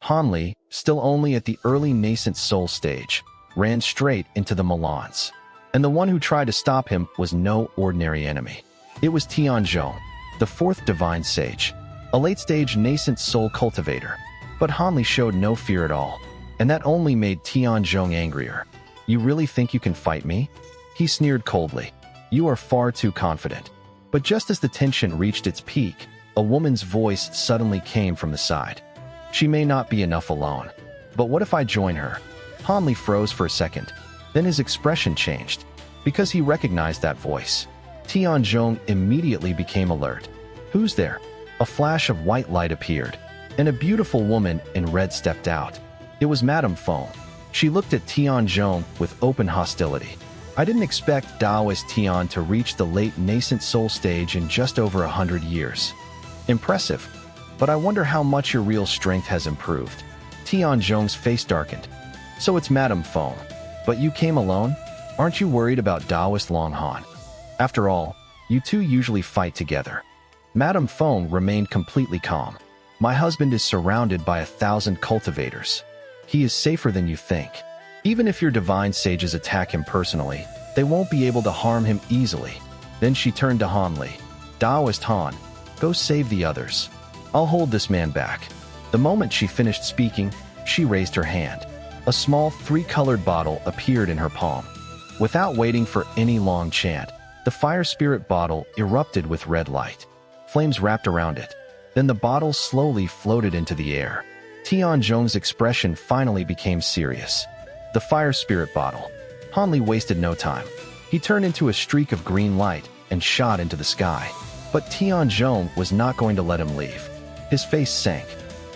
Han Li, still only at the early nascent soul stage, ran straight into the Moulans. And the one who tried to stop him was no ordinary enemy. It was Tian Zhong, the fourth divine sage, a late-stage nascent soul cultivator. But Han Li showed no fear at all, and that only made Tian Zhong angrier. "You really think you can fight me?" He sneered coldly. "You are far too confident." But just as the tension reached its peak, a woman's voice suddenly came from the side. "She may not be enough alone. But what if I join her?" Han Li froze for a second. Then his expression changed, because he recognized that voice. Tian Zhong immediately became alert. "Who's there?" A flash of white light appeared, and a beautiful woman in red stepped out. It was Madame Feng. She looked at Tian Zhong with open hostility. "I didn't expect Daoist Tian to reach the late nascent soul stage in just over 100 years. Impressive, but I wonder how much your real strength has improved." Tian Zhong's face darkened. "So it's Madame Feng. But you came alone? Aren't you worried about Daoist Long Han? After all, you two usually fight together." Madame Feng remained completely calm. "My husband is surrounded by 1,000 cultivators. He is safer than you think. Even if your divine sages attack him personally, they won't be able to harm him easily." Then she turned to Han Li. "Daoist Han, go save the others. I'll hold this man back." The moment she finished speaking, she raised her hand. A small three-colored bottle appeared in her palm. Without waiting for any long chant, the fire spirit bottle erupted with red light. Flames wrapped around it. Then the bottle slowly floated into the air. Tian Zhong's expression finally became serious. The fire spirit bottle. Han Li wasted no time. He turned into a streak of green light and shot into the sky. But Tian Zhong was not going to let him leave. His face sank.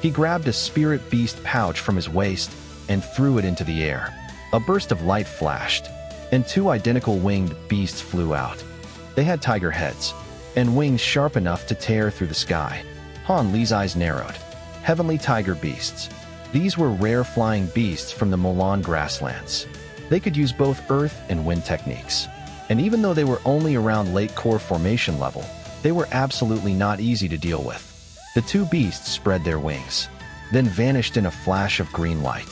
He grabbed a spirit beast pouch from his waist and threw it into the air. A burst of light flashed, and two identical winged beasts flew out. They had tiger heads, and wings sharp enough to tear through the sky. Han Li's eyes narrowed. Heavenly tiger beasts. These were rare flying beasts from the Moulan grasslands. They could use both earth and wind techniques. And even though they were only around late core formation level, they were absolutely not easy to deal with. The two beasts spread their wings, then vanished in a flash of green light.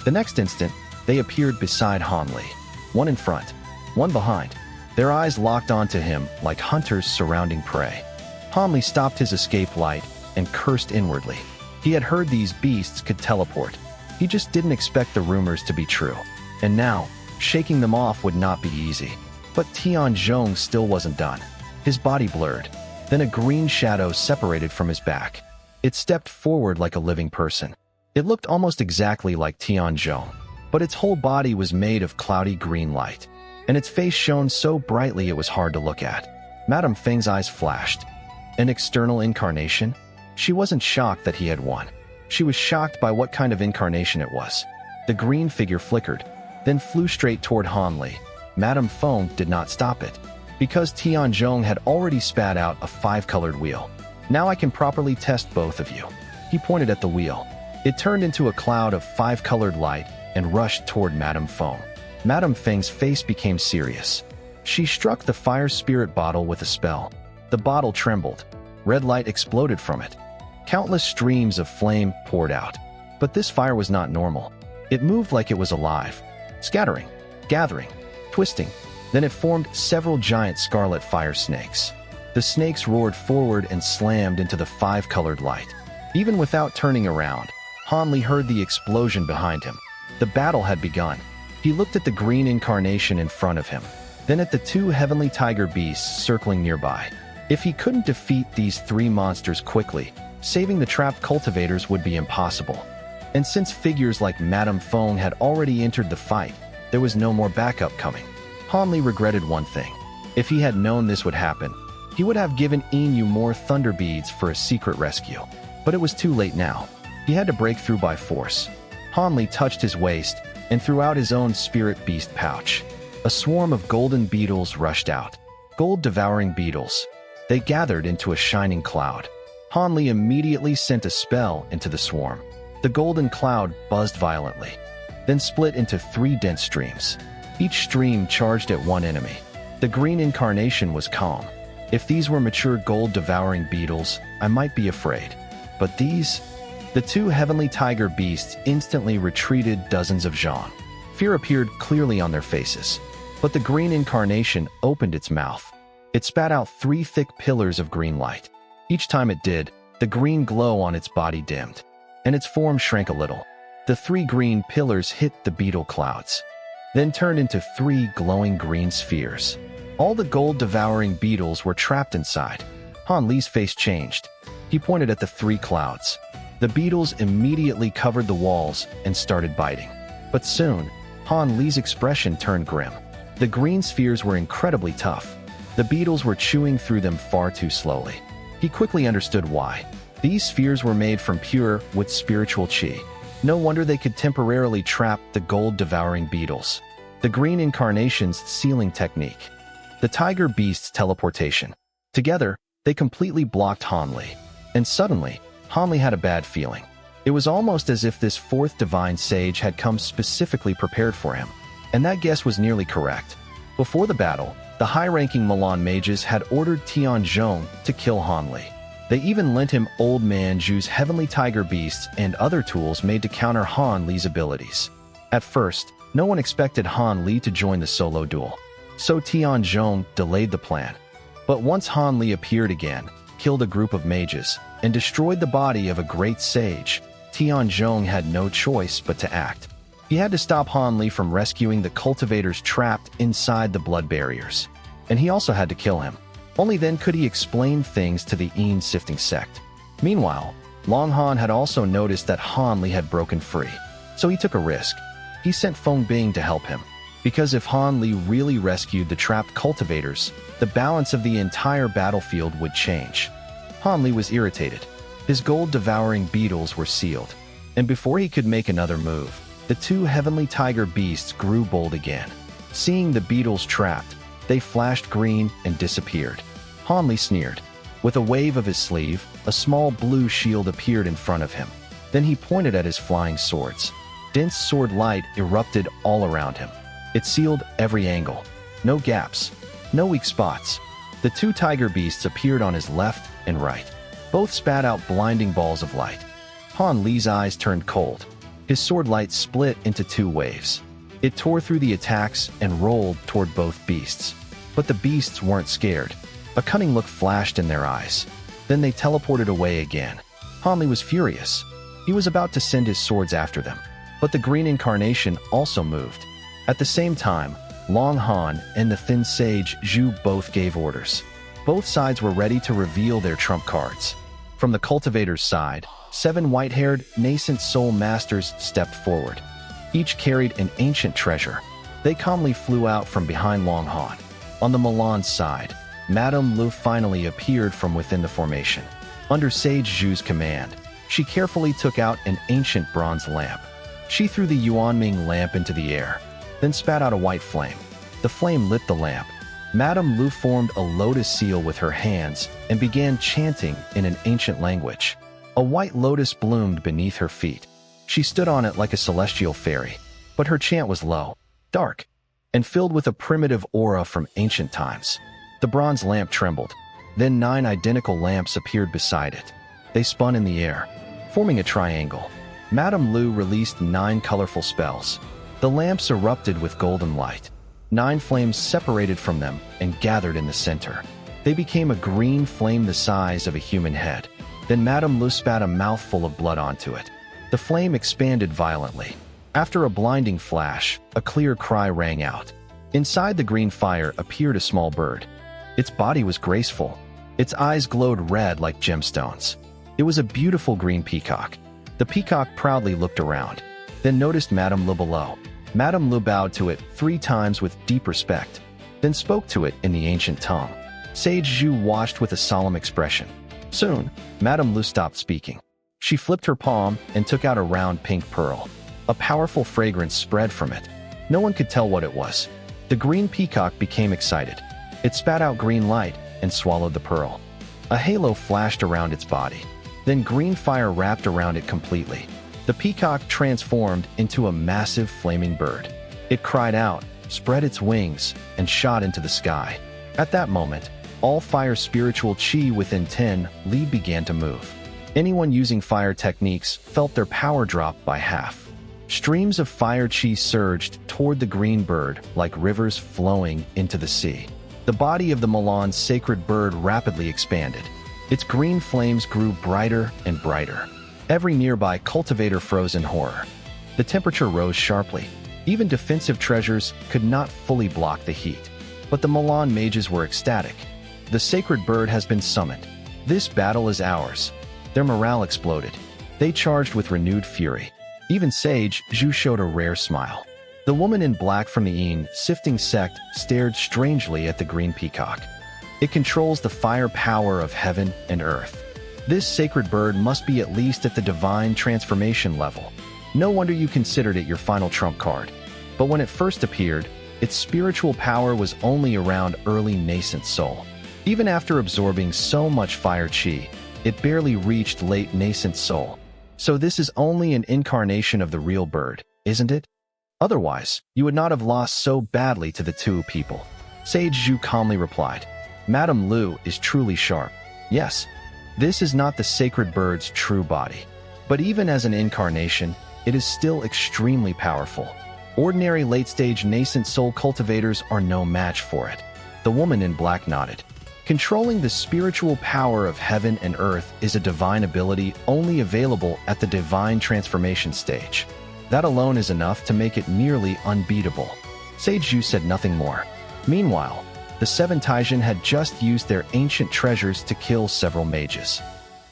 The next instant, they appeared beside Han Li, one in front, one behind. Their eyes locked onto him like hunters surrounding prey. Han Li stopped his escape light and cursed inwardly. He had heard these beasts could teleport. He just didn't expect the rumors to be true. And now, shaking them off would not be easy. But Tian Zhong still wasn't done. His body blurred. Then a green shadow separated from his back. It stepped forward like a living person. It looked almost exactly like Tian Zhong, but its whole body was made of cloudy green light, and its face shone so brightly it was hard to look at. Madame Feng's eyes flashed. An external incarnation? She wasn't shocked that he had won. She was shocked by what kind of incarnation it was. The green figure flickered, then flew straight toward Han Li. Madame Feng did not stop it, because Tian Zhong had already spat out a 5-colored wheel. "Now I can properly test both of you." He pointed at the wheel. It turned into a cloud of 5-colored light and rushed toward Madame Feng. Madame Feng's face became serious. She struck the fire spirit bottle with a spell. The bottle trembled. Red light exploded from it. Countless streams of flame poured out. But this fire was not normal. It moved like it was alive, scattering, gathering, twisting. Then it formed several giant scarlet fire snakes. The snakes roared forward and slammed into the 5-colored light. Even without turning around, Han Li heard the explosion behind him. The battle had begun. He looked at the green incarnation in front of him, then at the two heavenly tiger beasts circling nearby. If he couldn't defeat these 3 monsters quickly, saving the trapped cultivators would be impossible. And since figures like Madame Feng had already entered the fight, there was no more backup coming. Han Li regretted one thing. If he had known this would happen, he would have given Inu more thunder beads for a secret rescue. But it was too late now. He had to break through by force. Han Li touched his waist and threw out his own spirit beast pouch. A swarm of golden beetles rushed out. Gold-devouring beetles. They gathered into a shining cloud. Han Li immediately sent a spell into the swarm. The golden cloud buzzed violently, then split into 3 dense streams. Each stream charged at one enemy. The green incarnation was calm. If these were mature gold-devouring beetles, I might be afraid. But these The two heavenly tiger beasts instantly retreated dozens of zhong. Fear appeared clearly on their faces. But the green incarnation opened its mouth. It spat out 3 thick pillars of green light. Each time it did, the green glow on its body dimmed, and its form shrank a little. The 3 green pillars hit the beetle clouds, then turned into 3 glowing green spheres. All the gold-devouring beetles were trapped inside. Han Li's face changed. He pointed at the 3 clouds. The beetles immediately covered the walls and started biting. But soon, Han Li's expression turned grim. The green spheres were incredibly tough. The beetles were chewing through them far too slowly. He quickly understood why. These spheres were made from pure, with spiritual qi. No wonder they could temporarily trap the gold-devouring beetles. The green incarnation's sealing technique. The tiger beast's teleportation. Together, they completely blocked Han Li. And suddenly, Han Li had a bad feeling. It was almost as if this 4th divine sage had come specifically prepared for him. And that guess was nearly correct. Before the battle, the high-ranking Moulan mages had ordered Tian Zhong to kill Han Li. They even lent him Old Man Zhu's heavenly tiger beasts and other tools made to counter Han Li's abilities. At first, no one expected Han Li to join the solo duel. So Tian Zhong delayed the plan. But once Han Li appeared again, killed a group of mages, and destroyed the body of a great sage, Tian Zhong had no choice but to act. He had to stop Han Li from rescuing the cultivators trapped inside the blood barriers. And he also had to kill him. Only then could he explain things to the Yin-sifting sect. Meanwhile, Long Han had also noticed that Han Li had broken free. So he took a risk. He sent Feng Bing to help him. Because if Han Li really rescued the trapped cultivators, the balance of the entire battlefield would change. Han Li was irritated. His gold-devouring beetles were sealed. And before he could make another move, the 2 heavenly tiger beasts grew bold again. Seeing the beetles trapped, they flashed green and disappeared. Han Li sneered. With a wave of his sleeve, a small blue shield appeared in front of him. Then he pointed at his flying swords. Dense sword light erupted all around him. It sealed every angle. No gaps. No weak spots. The 2 tiger beasts appeared on his left and right. Both spat out blinding balls of light. Han Li's eyes turned cold. His sword light split into 2 waves. It tore through the attacks and rolled toward both beasts. But the beasts weren't scared. A cunning look flashed in their eyes. Then they teleported away again. Han Li was furious. He was about to send his swords after them. But the green incarnation also moved. At the same time, Long Han and the thin sage Zhu both gave orders. Both sides were ready to reveal their trump cards. From the cultivator's side, 7 white-haired, nascent soul masters stepped forward. Each carried an ancient treasure. They calmly flew out from behind Long Han. On the Moulan's side, Madame Lu finally appeared from within the formation. Under Sage Zhu's command, she carefully took out an ancient bronze lamp. She threw the Yuanming lamp into the air, then spat out a white flame. The flame lit the lamp. Madame Lu formed a lotus seal with her hands and began chanting in an ancient language. A white lotus bloomed beneath her feet. She stood on it like a celestial fairy, but her chant was low, dark, and filled with a primitive aura from ancient times. The bronze lamp trembled. Then 9 identical lamps appeared beside it. They spun in the air, forming a triangle. Madame Lu released 9 colorful spells. The lamps erupted with golden light. 9 flames separated from them and gathered in the center. They became a green flame the size of a human head. Then Madame Lu spat a mouthful of blood onto it. The flame expanded violently. After a blinding flash, a clear cry rang out. Inside the green fire appeared a small bird. Its body was graceful. Its eyes glowed red like gemstones. It was a beautiful green peacock. The peacock proudly looked around, then noticed Madame Lu below. Madame Lu bowed to it 3 times with deep respect, then spoke to it in the ancient tongue. Sage Zhu watched with a solemn expression. Soon, Madame Lu stopped speaking. She flipped her palm and took out a round pink pearl. A powerful fragrance spread from it. No one could tell what it was. The green peacock became excited. It spat out green light and swallowed the pearl. A halo flashed around its body. Then green fire wrapped around it completely. The peacock transformed into a massive flaming bird. It cried out, spread its wings, and shot into the sky. At that moment, all fire spiritual qi within Tian Li began to move. Anyone using fire techniques felt their power drop by half. Streams of fire chi surged toward the green bird like rivers flowing into the sea. The body of the Moulan Sacred Bird rapidly expanded. Its green flames grew brighter and brighter. Every nearby cultivator froze in horror. The temperature rose sharply. Even defensive treasures could not fully block the heat. But the Moulan mages were ecstatic. The sacred bird has been summoned. This battle is ours. Their morale exploded. They charged with renewed fury. Even Sage Zhu showed a rare smile. The woman in black from the Yin sifting sect stared strangely at the green peacock. It controls the fire power of heaven and earth. This sacred bird must be at least at the divine transformation level. No wonder you considered it your final trump card. But when it first appeared, its spiritual power was only around early nascent soul. Even after absorbing so much fire chi, it barely reached late nascent soul. So this is only an incarnation of the real bird, isn't it? Otherwise, you would not have lost so badly to the two people. Sage Zhu calmly replied. Madame Lu is truly sharp. Yes, this is not the sacred bird's true body. But even as an incarnation, it is still extremely powerful. Ordinary late-stage nascent soul cultivators are no match for it. The woman in black nodded. Controlling the spiritual power of heaven and earth is a divine ability only available at the divine transformation stage. That alone is enough to make it nearly unbeatable. Sage Zhu said nothing more. Meanwhile, the Seven Taizhen had just used their ancient treasures to kill several mages.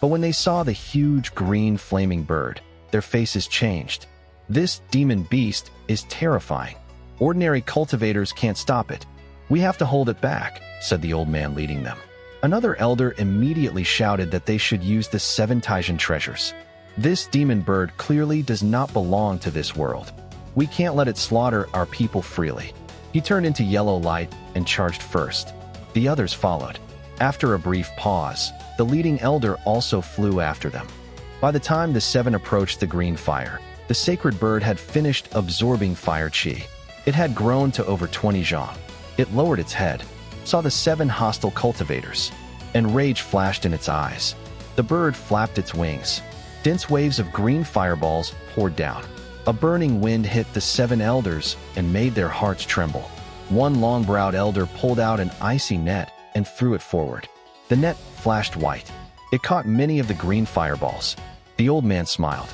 But when they saw the huge green flaming bird, their faces changed. This demon beast is terrifying. Ordinary cultivators can't stop it. We have to hold it back, said the old man leading them. Another elder immediately shouted that they should use the Seven Taizhen treasures. This demon bird clearly does not belong to this world. We can't let it slaughter our people freely. He turned into yellow light and charged first. The others followed. After a brief pause, the leading elder also flew after them. By the time the seven approached the green fire, the sacred bird had finished absorbing fire chi. It had grown to over 20 zhong. It lowered its head, saw the seven hostile cultivators, and rage flashed in its eyes. The bird flapped its wings. Dense waves of green fireballs poured down. A burning wind hit the seven elders and made their hearts tremble. One long-browed elder pulled out an icy net and threw it forward. The net flashed white. It caught many of the green fireballs. The old man smiled.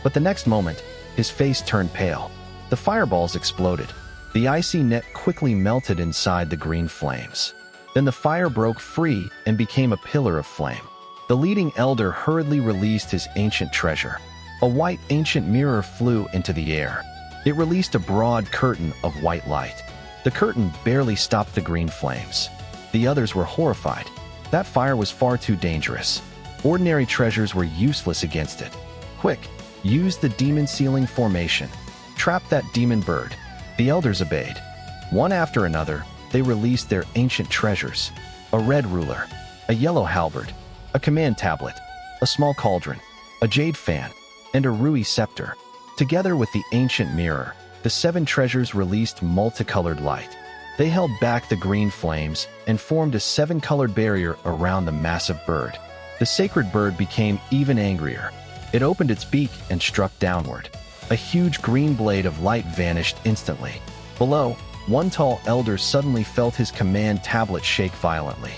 But the next moment, his face turned pale. The fireballs exploded. The icy net quickly melted inside the green flames. Then the fire broke free and became a pillar of flame. The leading elder hurriedly released his ancient treasure. A white ancient mirror flew into the air. It released a broad curtain of white light. The curtain barely stopped the green flames. The others were horrified. That fire was far too dangerous. Ordinary treasures were useless against it. Quick, use the demon sealing formation. Trap that demon bird. The elders obeyed. One after another, they released their ancient treasures. A red ruler, a yellow halberd, a command tablet, a small cauldron, a jade fan, and a rui scepter. Together with the ancient mirror, the seven treasures released multicolored light. They held back the green flames and formed a seven-colored barrier around the massive bird. The sacred bird became even angrier. It opened its beak and struck downward. A huge green blade of light vanished instantly. Below, one tall elder suddenly felt his command tablet shake violently.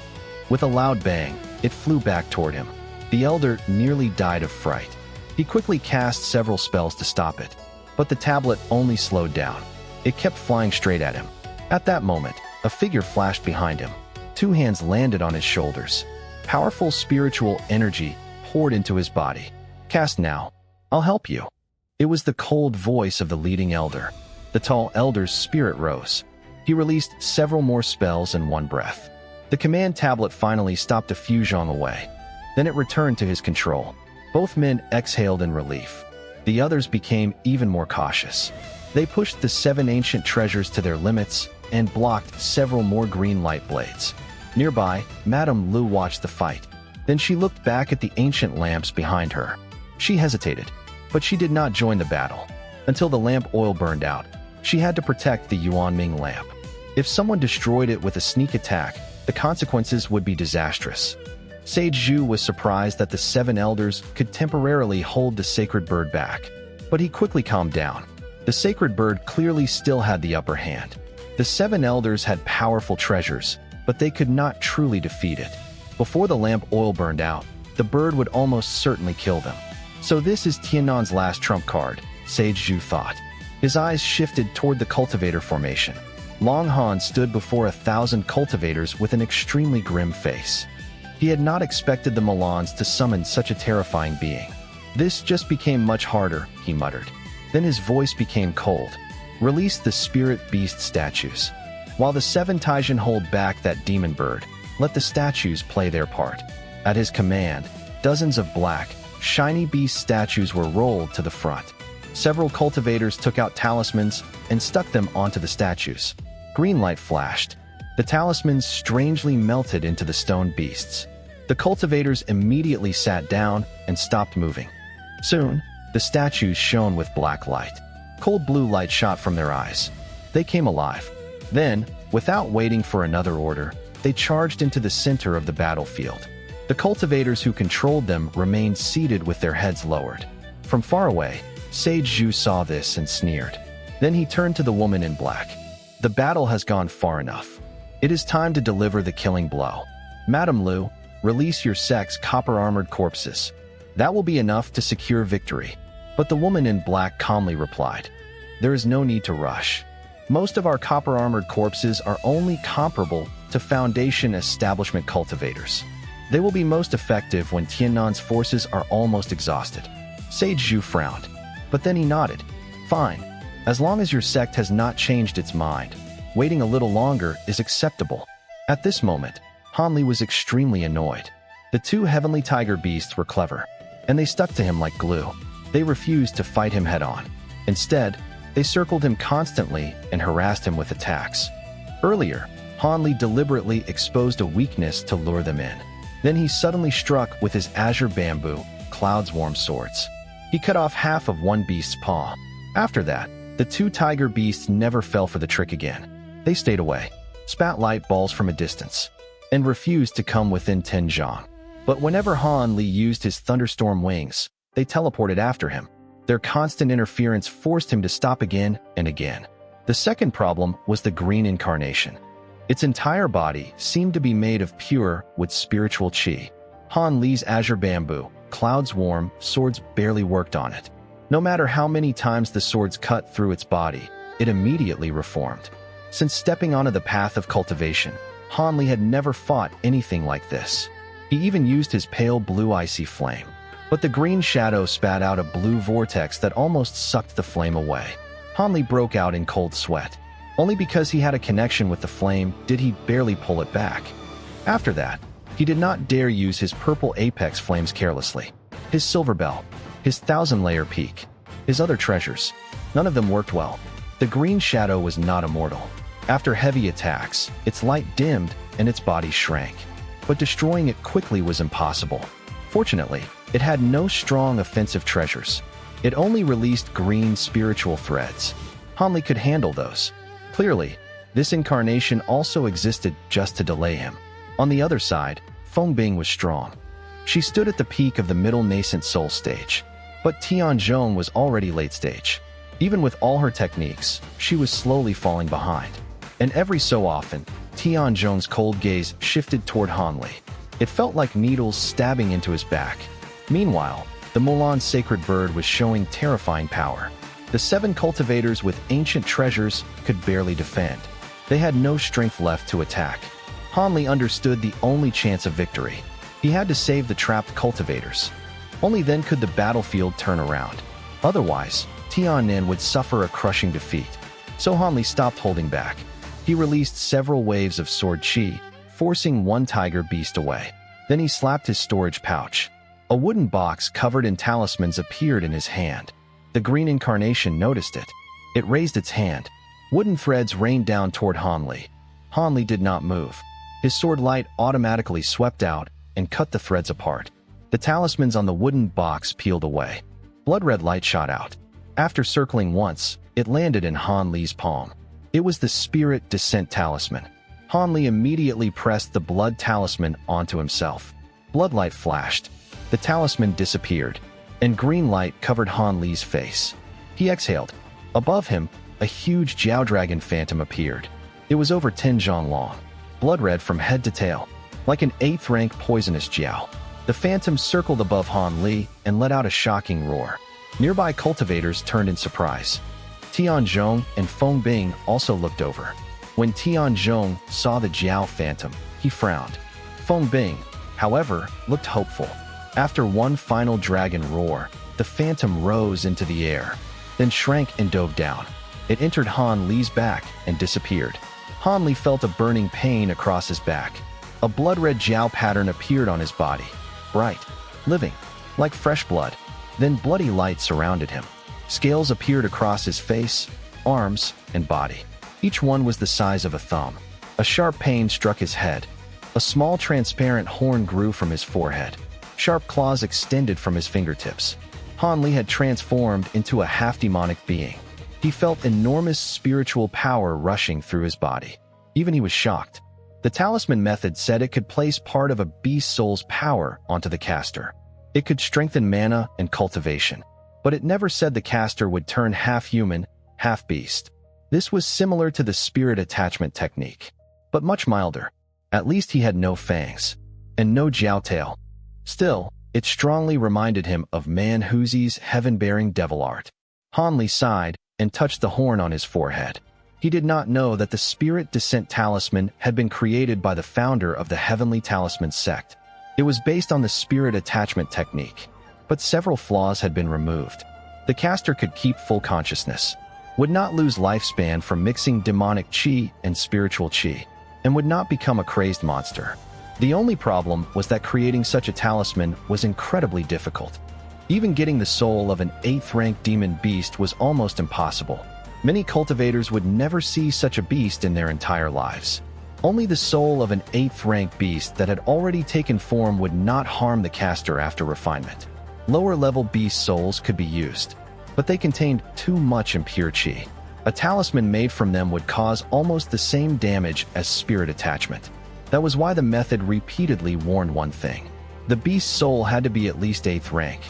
With a loud bang, it flew back toward him. The elder nearly died of fright. He quickly cast several spells to stop it, but the tablet only slowed down. It kept flying straight at him. At that moment, a figure flashed behind him. Two hands landed on his shoulders. Powerful spiritual energy poured into his body. Cast now. I'll help you. It was the cold voice of the leading elder. The tall elder's spirit rose. He released several more spells in one breath. The command tablet finally stopped a few zhong away. Then it returned to his control. Both men exhaled in relief. The others became even more cautious. They pushed the seven ancient treasures to their limits and blocked several more green light blades. Nearby, Madame Lu watched the fight. Then she looked back at the ancient lamps behind her. She hesitated, but she did not join the battle. Until the lamp oil burned out, she had to protect the Yuanming lamp. If someone destroyed it with a sneak attack, the consequences would be disastrous. Sage Zhu was surprised that the 7 elders could temporarily hold the sacred bird back, but he quickly calmed down. The sacred bird clearly still had the upper hand. The 7 elders had powerful treasures, but they could not truly defeat it. Before the lamp oil burned out, the bird would almost certainly kill them. So this is Tiannan's last trump card, Sage Zhu thought. His eyes shifted toward the cultivator formation. Long Han stood before 1,000 cultivators with an extremely grim face. He had not expected the Moulans to summon such a terrifying being. This just became much harder, he muttered. Then his voice became cold. Release the spirit beast statues. While the 7 Taizhen hold back that demon bird, let the statues play their part. At his command, dozens of black, shiny beast statues were rolled to the front. Several cultivators took out talismans and stuck them onto the statues. Green light flashed. The talismans strangely melted into the stone beasts. The cultivators immediately sat down and stopped moving. Soon, the statues shone with black light. Cold blue light shot from their eyes. They came alive. Then, without waiting for another order, they charged into the center of the battlefield. The cultivators who controlled them remained seated with their heads lowered. From far away, Sage Zhu saw this and sneered. Then he turned to the woman in black. The battle has gone far enough. It is time to deliver the killing blow. Madame Lu, release your sect's copper-armored corpses. That will be enough to secure victory. But the woman in black calmly replied, there is no need to rush. Most of our copper-armored corpses are only comparable to Foundation establishment cultivators. They will be most effective when Tiannan's forces are almost exhausted. Sage Zhu frowned, but then he nodded. Fine, as long as your sect has not changed its mind, waiting a little longer is acceptable. At this moment, Han Li was extremely annoyed. The 2 heavenly tiger beasts were clever, and they stuck to him like glue. They refused to fight him head-on. Instead, they circled him constantly and harassed him with attacks. Earlier, Han Li deliberately exposed a weakness to lure them in. Then he suddenly struck with his azure bamboo, Cloud's warm swords. He cut off half of one beast's paw. After that, the 2 tiger beasts never fell for the trick again. They stayed away, spat light balls from a distance, and refused to come within Tian Zhong. But whenever Han Li used his thunderstorm wings, they teleported after him. Their constant interference forced him to stop again and again. The second problem was the green incarnation. Its entire body seemed to be made of pure with spiritual qi. Han Li's azure bamboo, Cloud's warm swords barely worked on it. No matter how many times the swords cut through its body, it immediately reformed. Since stepping onto the path of cultivation, Han Li had never fought anything like this. He even used his pale blue icy flame. But the green shadow spat out a blue vortex that almost sucked the flame away. Han Li broke out in cold sweat. Only because he had a connection with the flame did he barely pull it back. After that, he did not dare use his purple apex flames carelessly. His silver bell, his 1,000-layer peak, his other treasures, none of them worked well. The green shadow was not immortal. After heavy attacks, its light dimmed and its body shrank. But destroying it quickly was impossible. Fortunately, it had no strong offensive treasures. It only released green spiritual threads. Han Li could handle those. Clearly, this incarnation also existed just to delay him. On the other side, Feng Bing was strong. She stood at the peak of the middle nascent soul stage. But Tian Zhong was already late stage. Even with all her techniques, she was slowly falling behind. And every so often, Tian Zhong's cold gaze shifted toward Han Li. It felt like needles stabbing into his back. Meanwhile, the Moulan Sacred Bird was showing terrifying power. The 7 cultivators with ancient treasures could barely defend. They had no strength left to attack. Han Li understood the only chance of victory. He had to save the trapped cultivators. Only then could the battlefield turn around. Otherwise, Tiannan would suffer a crushing defeat. So Han Li stopped holding back. He released several waves of sword qi, forcing one tiger beast away. Then he slapped his storage pouch. A wooden box covered in talismans appeared in his hand. The green incarnation noticed it. It raised its hand. Wooden threads rained down toward Han Li. Han Li did not move. His sword light automatically swept out and cut the threads apart. The talismans on the wooden box peeled away. Blood-red light shot out. After circling once, it landed in Han Li's palm. It was the Spirit Descent Talisman. Han Li immediately pressed the blood talisman onto himself. Blood light flashed. The talisman disappeared, and green light covered Han Li's face. He exhaled. Above him, a huge Jiao Dragon phantom appeared. It was over Tian Zhong long, blood red from head to tail, like an 8th rank poisonous Jiao. The phantom circled above Han Li and let out a shocking roar. Nearby cultivators turned in surprise. Tian Zhong and Feng Bing also looked over. When Tian Zhong saw the Jiao phantom, he frowned. Feng Bing, however, looked hopeful. After one final dragon roar, the phantom rose into the air, then shrank and dove down. It entered Han Li's back and disappeared. Han Li felt a burning pain across his back. A blood-red Jiao pattern appeared on his body. Bright, living, like fresh blood. Then bloody light surrounded him. Scales appeared across his face, arms, and body. Each one was the size of a thumb. A sharp pain struck his head. A small transparent horn grew from his forehead. Sharp claws extended from his fingertips. Han Li had transformed into a half-demonic being. He felt enormous spiritual power rushing through his body. Even he was shocked. The talisman method said it could place part of a beast soul's power onto the caster. It could strengthen mana and cultivation. But it never said the caster would turn half-human, half-beast. This was similar to the spirit attachment technique, but much milder. At least he had no fangs, and no jiao tail. Still, it strongly reminded him of Man Huzi's heaven-bearing devil art. Han Li sighed and touched the horn on his forehead. He did not know that the Spirit Descent Talisman had been created by the founder of the Heavenly Talisman sect. It was based on the spirit attachment technique, but several flaws had been removed. The caster could keep full consciousness, would not lose lifespan from mixing demonic qi and spiritual qi, and would not become a crazed monster. The only problem was that creating such a talisman was incredibly difficult. Even getting the soul of an 8th rank demon beast was almost impossible. Many cultivators would never see such a beast in their entire lives. Only the soul of an 8th rank beast that had already taken form would not harm the caster after refinement. Lower level beast souls could be used, but they contained too much impure qi. A talisman made from them would cause almost the same damage as spirit attachment. That was why the method repeatedly warned one thing. The beast's soul had to be at least 8th rank.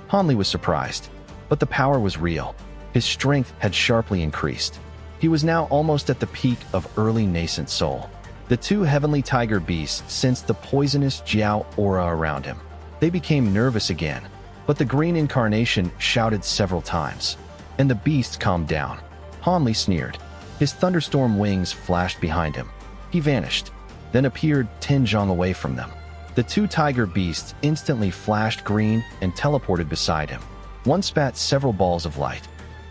Han Li was surprised, but the power was real. His strength had sharply increased. He was now almost at the peak of early nascent soul. The two heavenly tiger beasts sensed the poisonous Jiao aura around him. They became nervous again, but the green incarnation shouted several times, and the beast calmed down. Han Li sneered. His thunderstorm wings flashed behind him. He vanished, then appeared Tian Zhong away from them. The two tiger beasts instantly flashed green and teleported beside him. One spat several balls of light.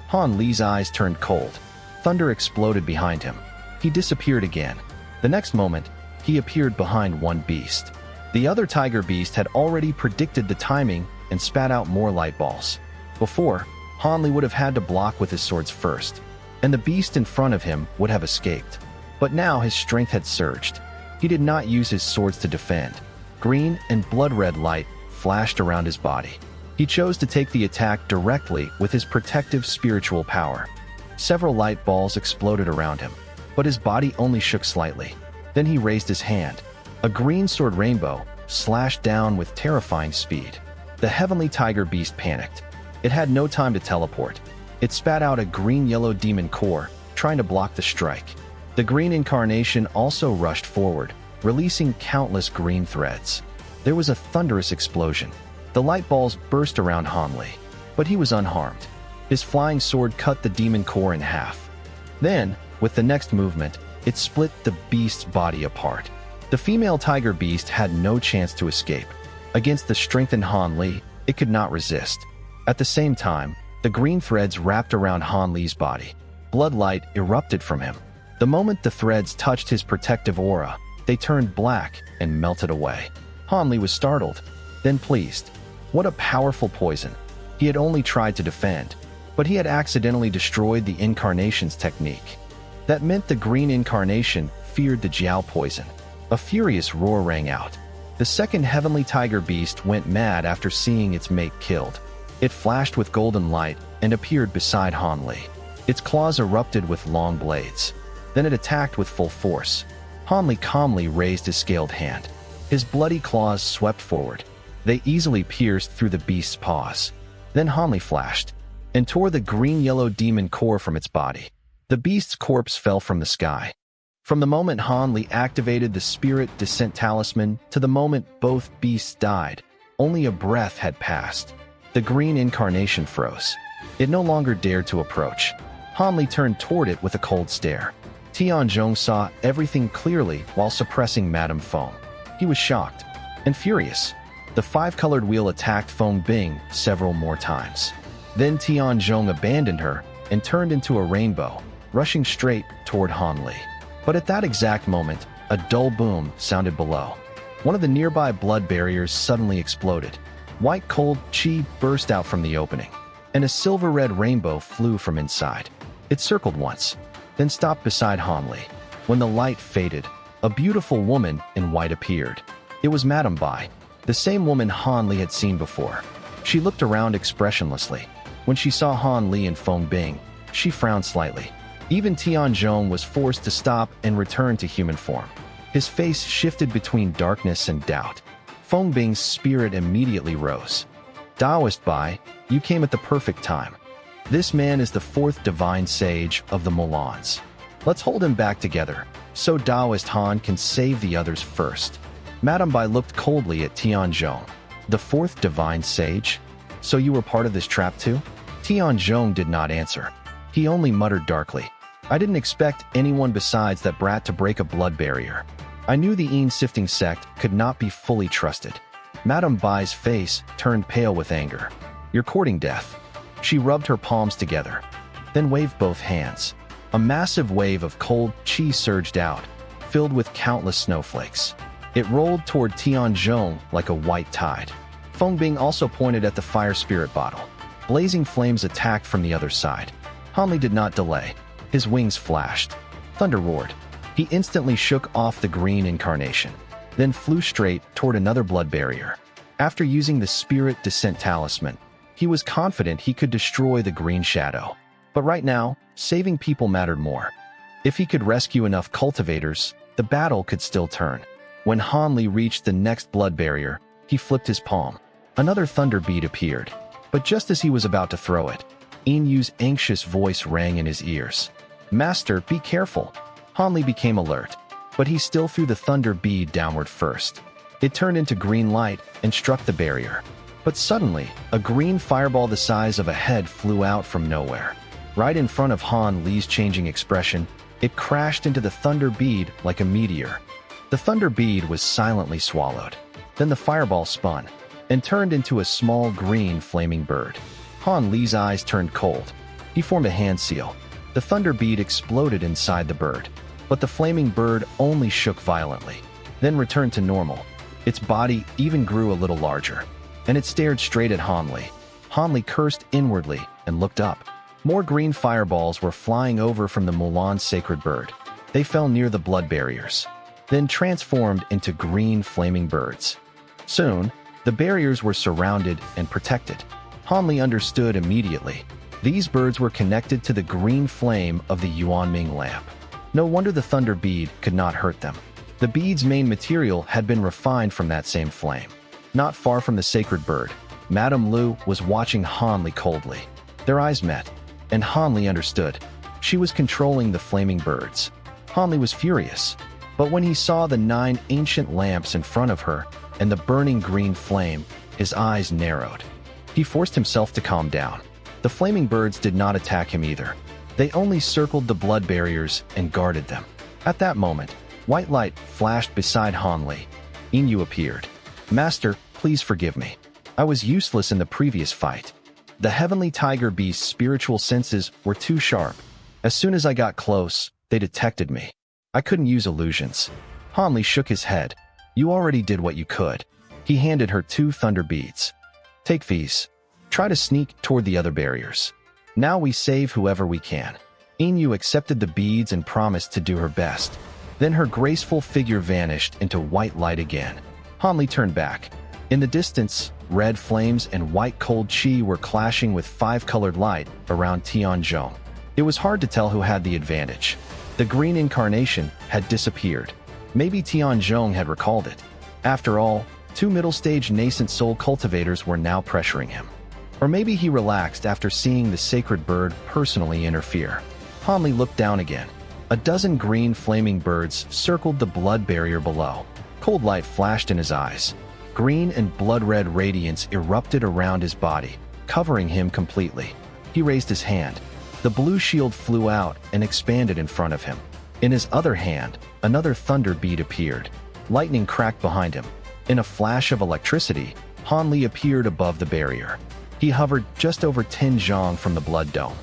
Han Li's eyes turned cold. Thunder exploded behind him. He disappeared again. The next moment, he appeared behind one beast. The other tiger beast had already predicted the timing and spat out more light balls. Before, Han Li would have had to block with his swords first, and the beast in front of him would have escaped. But now his strength had surged. He did not use his swords to defend. Green and blood-red light flashed around his body. He chose to take the attack directly with his protective spiritual power. Several light balls exploded around him, but his body only shook slightly. Then he raised his hand. A green sword rainbow slashed down with terrifying speed. The heavenly tiger beast panicked. It had no time to teleport. It spat out a green-yellow demon core, trying to block the strike. The green incarnation also rushed forward, releasing countless green threads. There was a thunderous explosion. The light balls burst around Han Li, but he was unharmed. His flying sword cut the demon core in half. Then, with the next movement, it split the beast's body apart. The female tiger beast had no chance to escape. Against the strengthened Han Li, it could not resist. At the same time, the green threads wrapped around Han Li's body. Blood light erupted from him. The moment the threads touched his protective aura, they turned black and melted away. Han Li was startled, then pleased. What a powerful poison. He had only tried to defend, but he had accidentally destroyed the incarnation's technique. That meant the green incarnation feared the Jiao poison. A furious roar rang out. The second heavenly tiger beast went mad after seeing its mate killed. It flashed with golden light and appeared beside Han Li. Its claws erupted with long blades. Then it attacked with full force. Han Li calmly raised his scaled hand. His bloody claws swept forward. They easily pierced through the beast's paws. Then Hanli flashed and tore the green-yellow demon core from its body. The beast's corpse fell from the sky. From the moment Hanli activated the Spirit Descent Talisman to the moment both beasts died, only a breath had passed. The green incarnation froze. It no longer dared to approach. Hanli turned toward it with a cold stare. Tian Zhong saw everything clearly while suppressing Madame Foam. He was shocked and furious. The five-colored wheel attacked Feng Bing several more times. Then Tian Zhong abandoned her and turned into a rainbow, rushing straight toward Hanli. But at that exact moment, a dull boom sounded below. One of the nearby blood barriers suddenly exploded. White cold chi burst out from the opening, and a silver-red rainbow flew from inside. It circled once, then stopped beside Hanli. When the light faded, a beautiful woman in white appeared. It was Madame Bai, the same woman Hanli had seen before. She looked around expressionlessly. When she saw Hanli and Feng Bing, she frowned slightly. Even Tian Zhong was forced to stop and return to human form. His face shifted between darkness and doubt. Feng Bing's spirit immediately rose. Taoist Bai, you came at the perfect time. This man is the fourth divine sage of the Moulans. Let's hold him back together, so Taoist Han can save the others first. Madame Bai looked coldly at Tian Zhong. The fourth divine sage? So you were part of this trap too? Tian Zhong did not answer. He only muttered darkly. I didn't expect anyone besides that brat to break a blood barrier. I knew the Een-sifting sect could not be fully trusted. Madame Bai's face turned pale with anger. You're courting death. She rubbed her palms together, then waved both hands. A massive wave of cold chi surged out, filled with countless snowflakes. It rolled toward Tian Zhong like a white tide. Feng Bing also pointed at the fire spirit bottle. Blazing flames attacked from the other side. Hanli did not delay. His wings flashed. Thunder roared. He instantly shook off the green incarnation, then flew straight toward another blood barrier. After using the Spirit Descent Talisman, he was confident he could destroy the green shadow. But right now, saving people mattered more. If he could rescue enough cultivators, the battle could still turn. When Hanli reached the next blood barrier, he flipped his palm. Another thunder bead appeared. But just as he was about to throw it, Yinyu's anxious voice rang in his ears. Master, be careful. Hanli became alert, but he still threw the thunder bead downward first. It turned into green light and struck the barrier. But suddenly, a green fireball the size of a head flew out from nowhere. Right in front of Han Li's changing expression, it crashed into the thunder bead like a meteor. The thunder bead was silently swallowed. Then the fireball spun and turned into a small green flaming bird. Han Li's eyes turned cold. He formed a hand seal. The thunder bead exploded inside the bird, but the flaming bird only shook violently, then returned to normal. Its body even grew a little larger, and it stared straight at Han Li. Han Li cursed inwardly and looked up. More green fireballs were flying over from the Moulan Sacred Bird. They fell near the blood barriers, then transformed into green flaming birds. Soon, the barriers were surrounded and protected. Han Li understood immediately. These birds were connected to the green flame of the Yuanming lamp. No wonder the thunder bead could not hurt them. The bead's main material had been refined from that same flame. Not far from the sacred bird, Madame Lu was watching Han Li coldly. Their eyes met, and Han Li understood. She was controlling the flaming birds. Han Li was furious, but when he saw the 9 ancient lamps in front of her and the burning green flame, his eyes narrowed. He forced himself to calm down. The flaming birds did not attack him either. They only circled the blood barriers and guarded them. At that moment, white light flashed beside Han Li. Yinyu appeared. Master, please forgive me. I was useless in the previous fight. The heavenly tiger beast's spiritual senses were too sharp. As soon as I got close, they detected me. I couldn't use illusions. Han Li shook his head. You already did what you could. He handed her 2 thunder beads. Take these. Try to sneak toward the other barriers. Now we save whoever we can. Yinyu accepted the beads and promised to do her best. Then her graceful figure vanished into white light again. Han Li turned back. In the distance, red flames and white cold chi were clashing with 5-colored light around Tian Zhong. It was hard to tell who had the advantage. The green incarnation had disappeared. Maybe Tian Zhong had recalled it. After all, 2 middle-stage nascent soul cultivators were now pressuring him. Or maybe he relaxed after seeing the sacred bird personally interfere. Han Li looked down again. A dozen green flaming birds circled the blood barrier below. Cold light flashed in his eyes. Green and blood-red radiance erupted around his body, covering him completely. He raised his hand. The blue shield flew out and expanded in front of him. In his other hand, another thunder bead appeared. Lightning cracked behind him. In a flash of electricity, Han Li appeared above the barrier. He hovered just over Tian Zhong from the blood dome.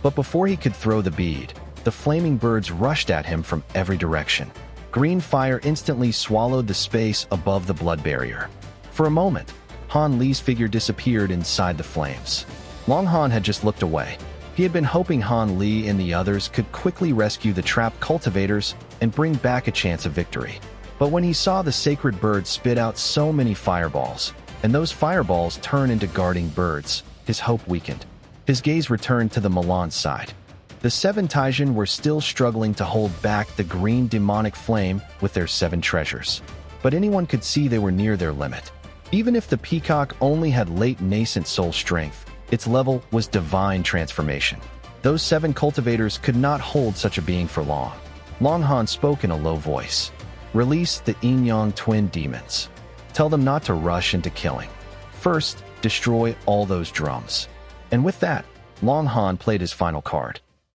But before he could throw the bead, the flaming birds rushed at him from every direction. Green fire instantly swallowed the space above the blood barrier. For a moment, Han Li's figure disappeared inside the flames. Long Han had just looked away. He had been hoping Han Li and the others could quickly rescue the trapped cultivators and bring back a chance of victory. But when he saw the sacred bird spit out so many fireballs, and those fireballs turn into guarding birds, his hope weakened. His gaze returned to the Moulans side. The Seven Taizhen were still struggling to hold back the green demonic flame with their 7 treasures. But anyone could see they were near their limit. Even if the peacock only had late nascent soul strength, its level was divine transformation. Those 7 cultivators could not hold such a being for long. Long Han spoke in a low voice. Release the Yin-Yang twin demons. Tell them not to rush into killing. First, destroy all those drums. And with that, Long Han played his final card.